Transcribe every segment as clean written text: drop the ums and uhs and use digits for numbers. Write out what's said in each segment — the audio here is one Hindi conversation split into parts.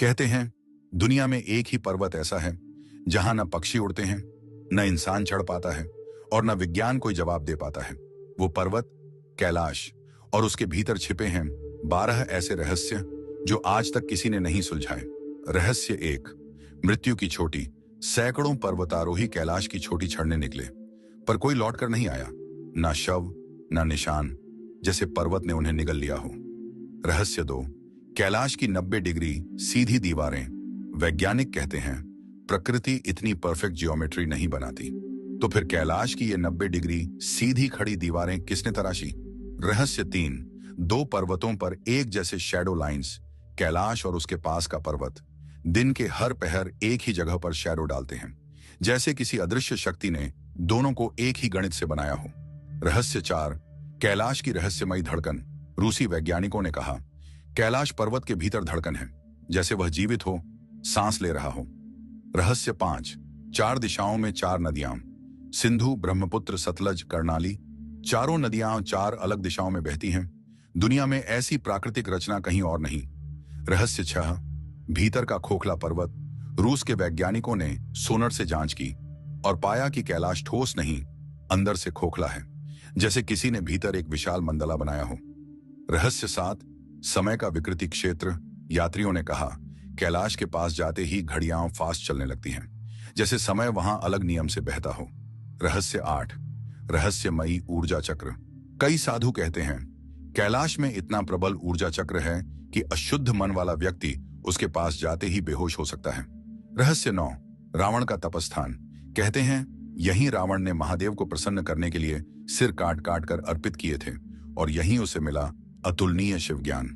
कहते हैं दुनिया में एक ही पर्वत ऐसा है जहां न पक्षी उड़ते हैं, न इंसान चढ़ पाता है और न विज्ञान कोई जवाब दे पाता है। वो पर्वत कैलाश, और उसके भीतर छिपे हैं 12 ऐसे रहस्य जो आज तक किसी ने नहीं सुलझाए। रहस्य 1। मृत्यु की चोटी। सैकड़ों पर्वतारोही कैलाश की चोटी चढ़ने निकले, पर कोई लौटकर नहीं आया। ना शव, ना निशान, जैसे पर्वत ने उन्हें निगल लिया हो। रहस्य 2। कैलाश की 90 डिग्री सीधी दीवारें। वैज्ञानिक कहते हैं प्रकृति इतनी परफेक्ट जियोमेट्री नहीं बनाती, तो फिर कैलाश की ये 90 डिग्री सीधी खड़ी दीवारें किसने तराशी। रहस्य 3। 2 पर्वतों पर एक जैसे शैडो लाइंस। कैलाश और उसके पास का पर्वत दिन के हर पहर एक ही जगह पर शैडो डालते हैं, जैसे किसी अदृश्य शक्ति ने दोनों को एक ही गणित से बनाया हो। रहस्य 4। कैलाश की रहस्यमयी धड़कन। रूसी वैज्ञानिकों ने कहा कैलाश पर्वत के भीतर धड़कन है, जैसे वह जीवित हो, सांस ले रहा हो। रहस्य 5। 4 दिशाओं में 4 नदियां। सिंधु, ब्रह्मपुत्र, सतलज, कर्णाली, चारों नदियां 4 अलग दिशाओं में बहती हैं। दुनिया में ऐसी प्राकृतिक रचना कहीं और नहीं। रहस्य 6। भीतर का खोखला पर्वत। रूस के वैज्ञानिकों ने सोनर से जांच की और पाया कि कैलाश ठोस नहीं, अंदर से खोखला है, जैसे किसी ने भीतर एक विशाल मंडला बनाया हो। रहस्य 7। समय का विकृति क्षेत्र। यात्रियों ने कहा कैलाश के पास जाते ही घड़ियां फास्ट चलने लगती हैं, जैसे समय वहां अलग नियम से बहता हो। रहस्य 8। रहस्यमयी ऊर्जा चक्र। कई साधु कहते हैं कैलाश में इतना प्रबल ऊर्जा चक्र है कि अशुद्ध मन वाला व्यक्ति उसके पास जाते ही बेहोश हो सकता है। रहस्य 9। रावण का तपस्थान। कहते हैं यहीं रावण ने महादेव को प्रसन्न करने के लिए सिर काट काट कर अर्पित किए थे और यहीं उसे मिला अतुलनीय शिव ज्ञान।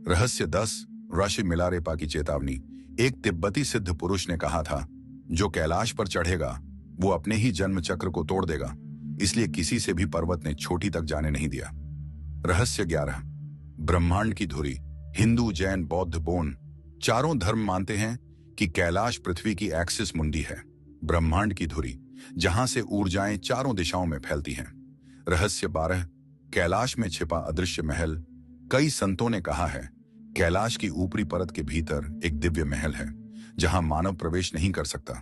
रहस्य 10। ऋषि मिलारेपा की चेतावनी। एक तिब्बती सिद्ध पुरुष ने कहा था जो कैलाश पर चढ़ेगा वो अपने ही जन्म चक्र को तोड़ देगा, इसलिए किसी से भी पर्वत ने चोटी तक जाने नहीं दिया। रहस्य 11। ब्रह्मांड की धुरी। हिंदू, जैन, बौद्ध, बोन चारों धर्म मानते हैं कि कैलाश पृथ्वी की एक्सिस मुंडी है, ब्रह्मांड की धुरी, जहां से ऊर्जाएं चारों दिशाओं में फैलती हैं। रहस्य 12। कैलाश में छिपा अदृश्य महल। कई संतों ने कहा है कैलाश की ऊपरी परत के भीतर एक दिव्य महल है जहां मानव प्रवेश नहीं कर सकता,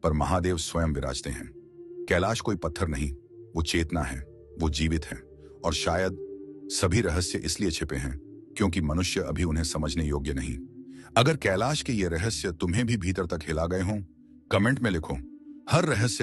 पर महादेव स्वयं विराजते हैं। कैलाश कोई पत्थर नहीं, वो चेतना है, वो जीवित है, और शायद सभी रहस्य इसलिए छिपे हैं क्योंकि मनुष्य अभी उन्हें समझने योग्य नहीं। अगर कैलाश के ये रहस्य तुम्हें भी भीतर तक हिला गए हों, कमेंट में लिखो। हर रहस्य